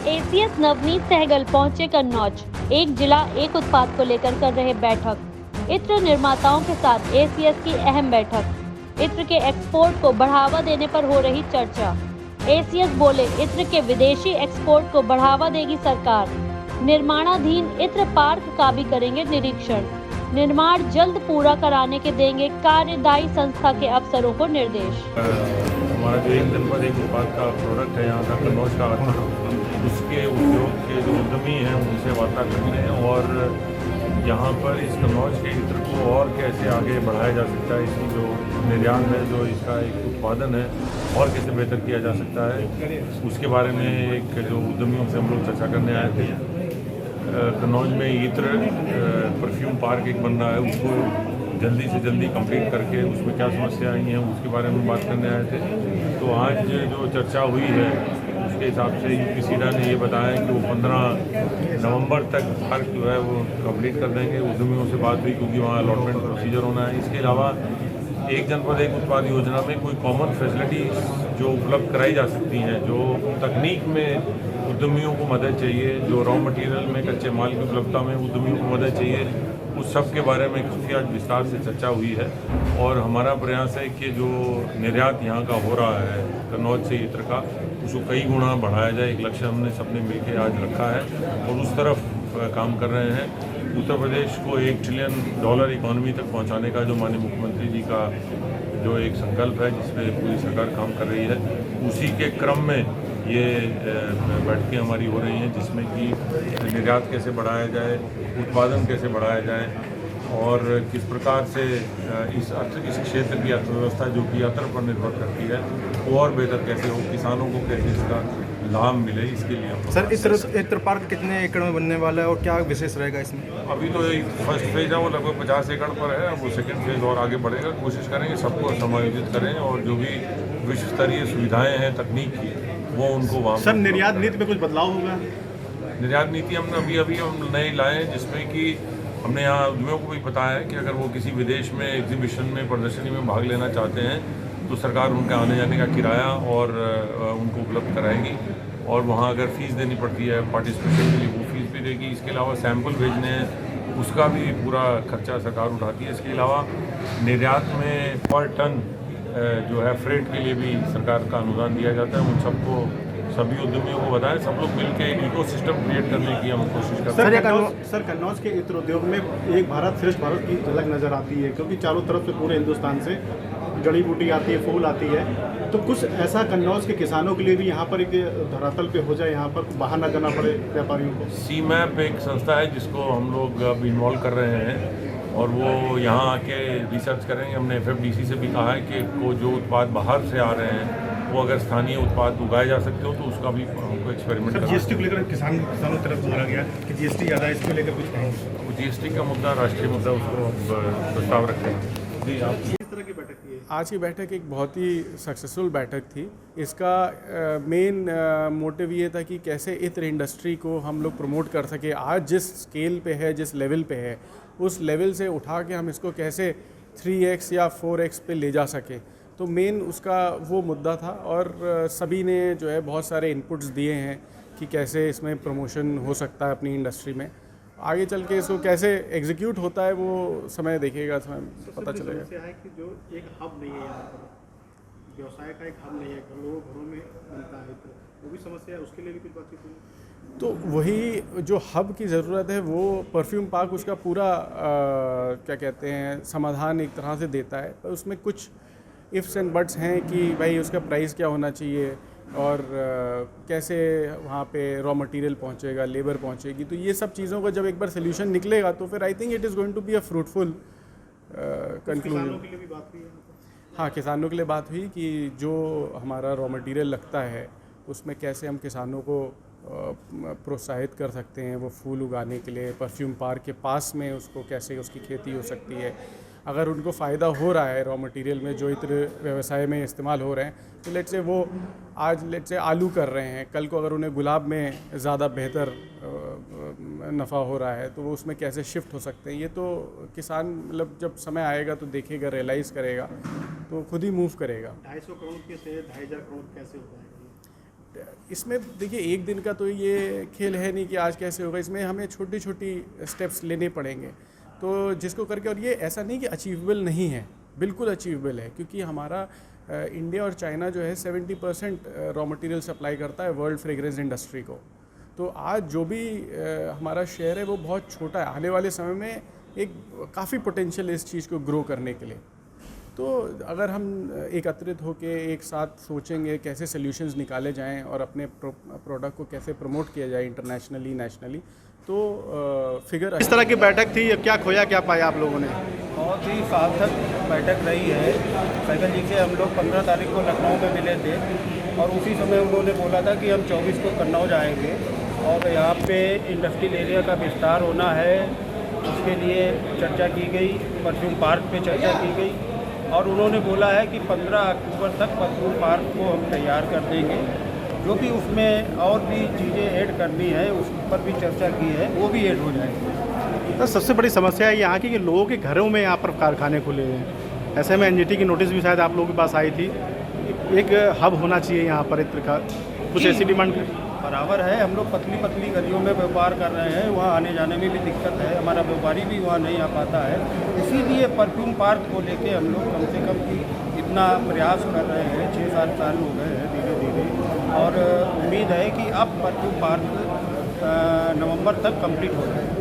ACS Navneet Sehgal पहुंचे कन्नौज। एक जिला एक उत्पाद को लेकर कर रहे बैठक। इत्र निर्माताओं के साथ एसीएस की अहम बैठक। इत्र के एक्सपोर्ट को बढ़ावा देने पर हो रही चर्चा। एसीएस बोले, इत्र के विदेशी एक्सपोर्ट को बढ़ावा देगी सरकार। निर्माणाधीन इत्र पार्क का भी करेंगे निरीक्षण। निर्माण जल्द पूरा कराने के देंगे कार्यदायी संस्था के अफसरों को निर्देश। हमारा जो एक जनपद एक उत्पाद का प्रोडक्ट है यहाँ का कन्नौज का, उसके उद्योग के जो उद्यमी हैं उनसे वार्ता करने और यहाँ पर इस कन्नौज के इत्र को और कैसे आगे बढ़ाया जा सकता है, इसकी जो निर्यात है, जो इसका एक उत्पादन है, और कैसे बेहतर किया जा सकता है, उसके बारे में एक जो उद्यमियों से हम लोग चर्चा करने आए थे। कन्नौज में इत्र परफ्यूम पार्क एक बन रहा है, उसको जल्दी से जल्दी कंप्लीट करके उसमें क्या समस्या आई हैं उसके बारे में बात करने आए थे। तो आज जो चर्चा हुई है उसके हिसाब से यूपीसीडा ने ये बताया कि वो 15 नवंबर तक पार्क जो है वो कंप्लीट कर देंगे। उद्यमियों से बात हुई क्योंकि वहाँ अलॉटमेंट प्रोसीजर होना है। इसके अलावा एक जनपद एक उत्पाद योजना में कोई कॉमन फैसिलिटीज़ जो उपलब्ध कराई जा सकती हैं, जो तकनीक में उद्यमियों को मदद चाहिए, जो रॉ मटेरियल में कच्चे माल की उपलब्धता में उद्यमियों को मदद चाहिए, उस सब के बारे में काफ़ी आज विस्तार से चर्चा हुई है। और हमारा प्रयास है कि जो निर्यात यहाँ का हो रहा है कन्नौज से इत्र का, उसको कई गुना बढ़ाया जाए। एक लक्ष्य हमने सबने मिलकर आज रखा है और उस तरफ काम कर रहे हैं। उत्तर प्रदेश को $1 ट्रिलियन इकॉनमी तक पहुँचाने का जो माननीय मुख्यमंत्री जी का जो एक संकल्प है, जिस पर पूरी सरकार काम कर रही है, उसी के क्रम में ये बैठकें हमारी हो रही हैं, जिसमें कि निर्यात कैसे बढ़ाया जाए, उत्पादन कैसे बढ़ाया जाए और किस प्रकार से इस क्षेत्र की अर्थव्यवस्था जो कि अत्र पर निर्भर करती है वो और बेहतर कैसे हो, किसानों को कैसे इसका लाभ मिले, इसके लिए। सर, इत्र पार्क कितने एकड़ में बनने वाला है और क्या विशेष रहेगा इसमें? अभी तो फर्स्ट फेज है वो लगभग 50 एकड़ पर है। अब वो सेकेंड फेज और आगे बढ़ेगा। कोशिश करेंगे सबको समायोजित करें और जो भी विश्व स्तरीय सुविधाएँ हैं तकनीक की, वो उनको वहाँ। सर, निर्यात नीति में कुछ बदलाव होगा? निर्यात नीति हमने अभी हम नए लाए हैं, जिसमें कि हमने यहाँ उद्यमियों को भी बताया है कि अगर वो किसी विदेश में एग्जीबिशन में प्रदर्शनी में भाग लेना चाहते हैं तो सरकार उनके आने जाने का किराया और उनको उपलब्ध कराएगी और वहाँ अगर फ़ीस देनी पड़ती है पार्टिसिपेशन के लिए वो फीस भी देगी। इसके अलावा सैंपल भेजने हैं उसका भी पूरा खर्चा सरकार उठाती है। इसके अलावा निर्यात में पर टन जो है फ्रेट के लिए भी सरकार का अनुदान दिया जाता है। उन सबको सभी उद्यमियों को बताएं, सब लोग मिलकर एक इकोसिस्टम क्रिएट करने की हम कोशिश करते हैं। सर, कन्नौज के इत्र उद्योग में एक भारत श्रेष्ठ भारत की झलक नज़र आती है, क्योंकि चारों तरफ से पूरे हिंदुस्तान से जड़ी बूटी आती है, फूल आती है। तो कुछ ऐसा कन्नौज के किसानों के लिए भी यहाँ पर एक धरातल पे हो जाए, यहाँ पर बाहर ना जाना पड़े व्यापारियों को। सीमैप एक संस्था है जिसको हम लोग अब इन्वॉल्व कर रहे हैं और वो यहाँ आके रिसर्च करेंगे। हमने FFDC से भी कहा है कि वो जो उत्पाद बाहर से आ रहे हैं वो अगर स्थानीय उत्पाद उगाए जा सकते हो तो उसका भी हमको एक्सपेरिमेंट करना है। GST को लेकर किसानों की तरफ बोला गया कि GST ज़्यादा है, इसको लेकर कुछ कहेंगे? GST का मुद्दा राष्ट्रीय मुद्दा, उसको प्रस्ताव रखते हैं। जी, आप किस तरह की बैठक की है? आज की बैठक एक बहुत ही सक्सेसफुल बैठक थी। इसका मेन मोटिव ये था कि कैसे इत्र इंडस्ट्री को हम लोग प्रमोट कर सके। आज जिस स्केल पे है, जिस लेवल पे है, उस लेवल से उठा के हम इसको कैसे 3x या 4x पे ले जा सके। तो मेन उसका वो मुद्दा था और सभी ने जो है बहुत सारे इनपुट्स दिए हैं कि कैसे इसमें प्रमोशन हो सकता है अपनी इंडस्ट्री में। आगे चल के इसको कैसे एग्जीक्यूट होता है वो समय देखेगा, समय पता चलेगा। समस्या है कि जो एक हब नहीं है यहाँ पर, व्यवसाय का एक हब नहीं है, घरों में बनता है, तो वो भी समस्या है, उसके लिए भी कुछ बातचीत हुई? तो वही जो हब की ज़रूरत है वो परफ्यूम पार्क उसका पूरा क्या कहते हैं समाधान एक तरह से देता है। पर उसमें कुछ इफ़्स एंड बट्स हैं कि भाई उसका प्राइस क्या होना चाहिए और कैसे वहाँ पे रॉ मटेरियल पहुँचेगा, लेबर पहुँचेगी। तो ये सब चीज़ों का जब एक बार सोल्यूशन निकलेगा तो फिर I think it is going to be a fruitful conclusion. किसानों के लिए भी बात हुई है? हाँ, किसानों के लिए बात हुई कि जो हमारा रॉ मटेरियल लगता है उसमें कैसे हम किसानों को प्रोत्साहित कर सकते हैं वो फूल उगाने के लिए। परफ्यूम पार्क के पास में उसको कैसे उसकी खेती हो सकती है। अगर उनको फ़ायदा हो रहा है रॉ मटेरियल में जो इत्र व्यवसाय में इस्तेमाल हो रहे हैं, तो लेट्स से वो आज लेट्स से आलू कर रहे हैं, कल को अगर उन्हें गुलाब में ज़्यादा बेहतर नफ़ा हो रहा है तो वो उसमें कैसे शिफ्ट हो सकते हैं। ये तो किसान मतलब जब समय आएगा तो देखेगा, रियलाइज़ करेगा तो खुद ही मूव करेगा। 250 करोड़ के से 2500 करोड़ कैसे हो पाएगा? इसमें देखिए एक दिन का तो ये खेल है नहीं कि आज कैसे होगा, इसमें हमें छोटी छोटी स्टेप्स लेने पड़ेंगे। तो जिसको करके, और ये ऐसा नहीं कि अचीवेबल नहीं है, बिल्कुल अचीवेबल है, क्योंकि हमारा इंडिया और चाइना जो है 70% रॉ मटेरियल सप्लाई करता है वर्ल्ड फ्रेग्रेंस इंडस्ट्री को। तो आज जो भी हमारा शेयर है वो बहुत छोटा है। आने वाले समय में एक काफ़ी पोटेंशियल है इस चीज़ को ग्रो करने के लिए। तो अगर हम एकत्रित होकर एक साथ सोचेंगे कैसे सॉल्यूशंस निकाले जाएं और अपने प्रोडक्ट को कैसे प्रमोट किया जाए इंटरनेशनली, नेशनली, तो फिगर इस तरह की बैठक थी, क्या खोया क्या पाया आप लोगों ने? बहुत ही सार्थक बैठक रही है। सहगल जी से हम लोग 15 तारीख को लखनऊ में मिले थे और उसी समय उन्होंने बोला था कि हम 24 को कन्नौज आएंगे और यहाँ पे इंडस्ट्रियल एरिया का विस्तार होना है, उसके लिए चर्चा की गई। परफ्यूम पार्क पे चर्चा की गई और उन्होंने बोला है कि 15 अक्टूबर तक परफ्यूम पार्क को हम तैयार कर देंगे। जो भी उसमें और भी चीज़ें ऐड करनी है उस पर भी चर्चा की है, वो भी ऐड हो जाएगी। तो सबसे बड़ी समस्या है यहाँ की कि लोगों के घरों में यहाँ पर कारखाने खुले हैं। ऐसे में एनजीटी की नोटिस भी शायद आप लोगों के पास आई थी, एक हब होना चाहिए यहाँ पर इत्र का, कुछ ऐसी डिमांड बराबर है। हम लोग पतली पतली गलियों में व्यापार कर रहे हैं, वहाँ आने जाने में भी दिक्कत है, हमारा व्यापारी भी वहाँ नहीं आ पाता है। इसीलिए परफ्यूम पार्क को लेके हम लोग कम से कम इतना प्रयास कर रहे हैं। 6-7 साल हो गए हैं धीरे धीरे, और उम्मीद है कि अब परफ्यूम पार्क नवंबर तक कंप्लीट हो जाए।